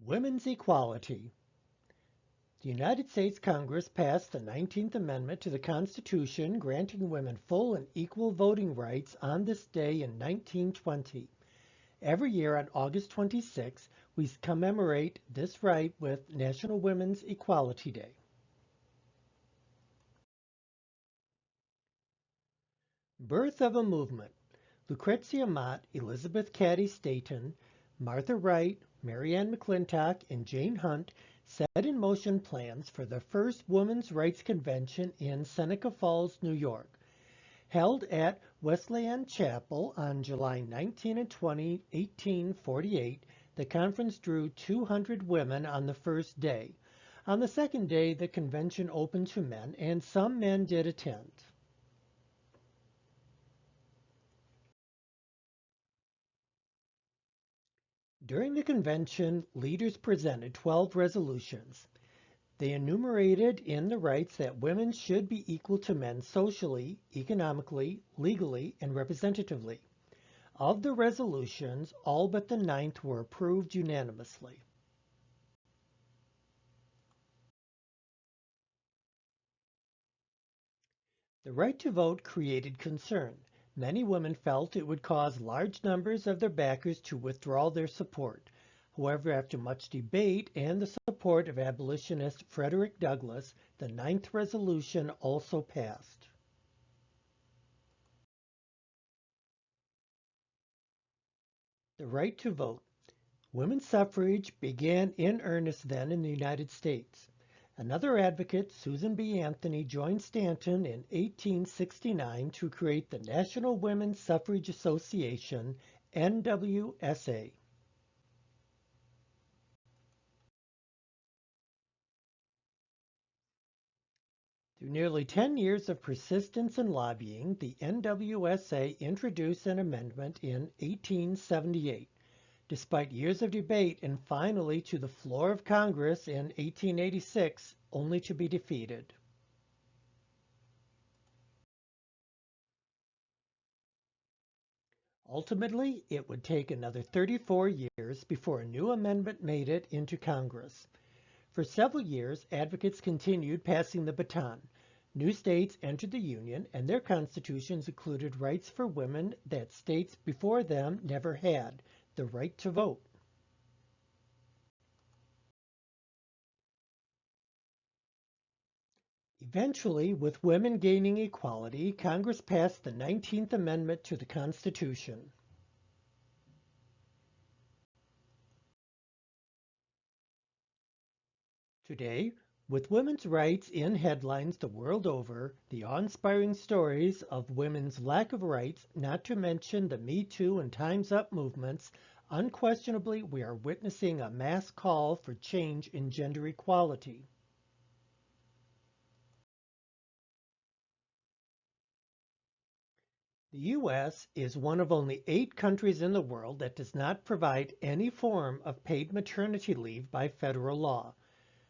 Women's equality. The United States Congress passed the 19th Amendment to the Constitution, granting women full and equal voting rights on this day in 1920. Every year on August 26, we commemorate this right with National Women's Equality Day. Birth of a movement. Lucretia Mott, Elizabeth Cady Stanton, Martha Wright, Mary Ann McClintock, and Jane Hunt set in motion plans for the first Women's Rights Convention in Seneca Falls, New York. Held at Wesleyan Chapel on July 19 and 20, 1848, the conference drew 200 women on the first day. On the second day, the convention opened to men, and some men did attend. During the convention, leaders presented 12 resolutions. They enumerated in the rights that women should be equal to men socially, economically, legally, and representatively. Of the resolutions, all but the ninth were approved unanimously. The right to vote created concern. Many women felt it would cause large numbers of their backers to withdraw their support. However, after much debate and the support of abolitionist Frederick Douglass, the ninth resolution also passed. The right to vote. Women's suffrage began in earnest then in the United States. Another advocate, Susan B. Anthony, joined Stanton in 1869 to create the National Women's Suffrage Association, NWSA. Through nearly 10 years of persistence and lobbying, the NWSA introduced an amendment in 1878. Despite years of debate and finally to the floor of Congress in 1886, only to be defeated. Ultimately, it would take another 34 years before a new amendment made it into Congress. For several years, advocates continued passing the baton. New states entered the Union, and their constitutions included rights for women that states before them never had, the right to vote. Eventually, with women gaining equality, Congress passed the 19th Amendment to the Constitution. Today, with women's rights in headlines the world over, the awe-inspiring stories of women's lack of rights, not to mention the Me Too and Time's Up movements, unquestionably we are witnessing a mass call for change in gender equality. The U.S. is one of only 8 countries in the world that does not provide any form of paid maternity leave by federal law.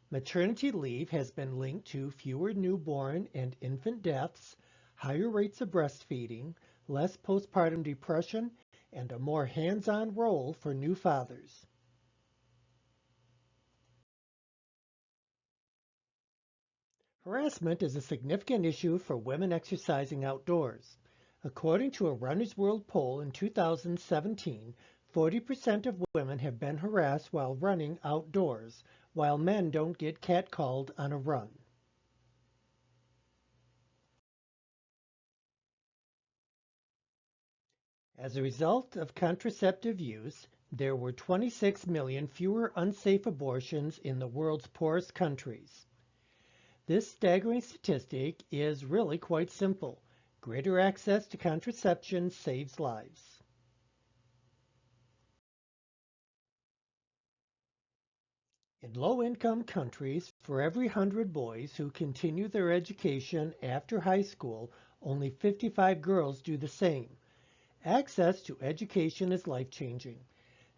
Maternity leave has been linked to fewer newborn and infant deaths, higher rates of breastfeeding, less postpartum depression, and a more hands-on role for new fathers. Harassment is a significant issue for women exercising outdoors. According to a Runner's World poll in 2017, 40% of women have been harassed while running outdoors, while men don't get catcalled on a run. As a result of contraceptive use, there were 26 million fewer unsafe abortions in the world's poorest countries. This staggering statistic is really quite simple. Greater access to contraception saves lives. In low-income countries, for every 100 boys who continue their education after high school, only 55 girls do the same. Access to education is life-changing.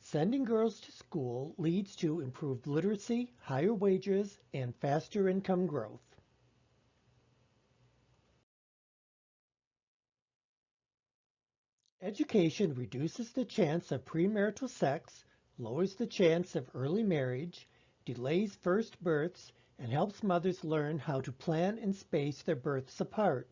Sending girls to school leads to improved literacy, higher wages, and faster income growth. Education reduces the chance of premarital sex, lowers the chance of early marriage, delays first births, and helps mothers learn how to plan and space their births apart.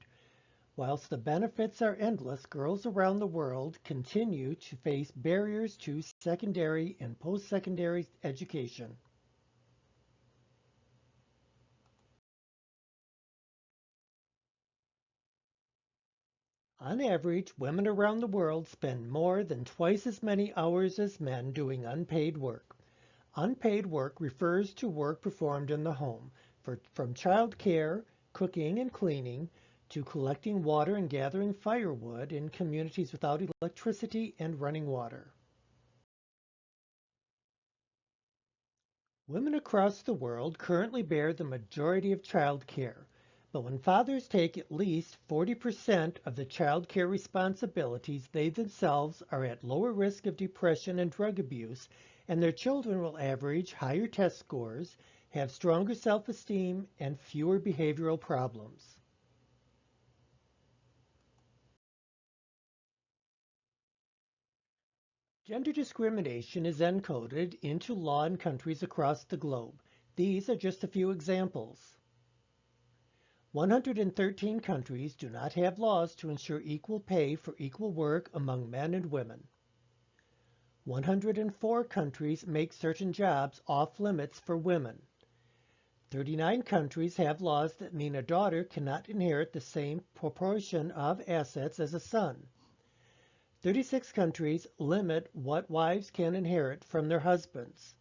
Whilst the benefits are endless, girls around the world continue to face barriers to secondary and post-secondary education. On average, women around the world spend more than twice as many hours as men doing unpaid work. Unpaid work refers to work performed in the home, from child care, cooking and cleaning, to collecting water and gathering firewood in communities without electricity and running water. Women across the world currently bear the majority of child care, but when fathers take at least 40% of the child care responsibilities, they themselves are at lower risk of depression and drug abuse, and their children will average higher test scores, have stronger self-esteem, and fewer behavioral problems. Gender discrimination is encoded into law in countries across the globe. These are just a few examples. 113 countries do not have laws to ensure equal pay for equal work among men and women. 104 countries make certain jobs off limits for women. 39 countries have laws that mean a daughter cannot inherit the same proportion of assets as a son. 36 countries limit what wives can inherit from their husbands.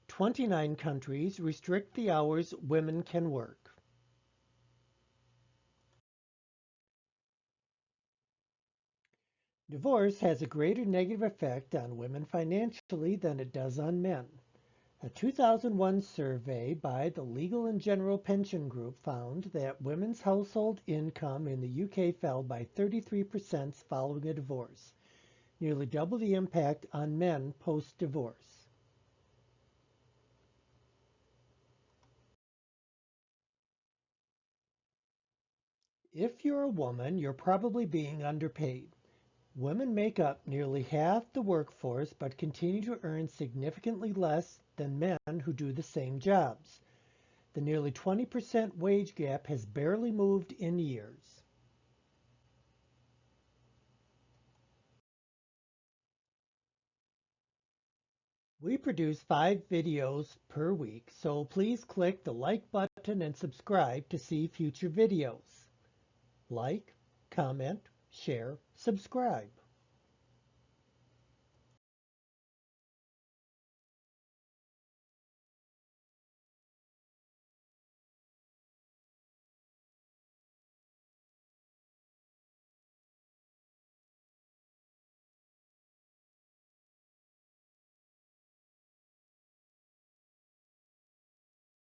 29 countries restrict the hours women can work. Divorce has a greater negative effect on women financially than it does on men. A 2001 survey by the Legal and General Pension Group found that women's household income in the UK fell by 33% following a divorce, nearly double the impact on men post-divorce. If you're a woman, you're probably being underpaid. Women make up nearly half the workforce but continue to earn significantly less than men who do the same jobs. The nearly 20% wage gap has barely moved in years. We produce 5 videos per week, so please click the like button and subscribe to see future videos. Like, comment, share, subscribe.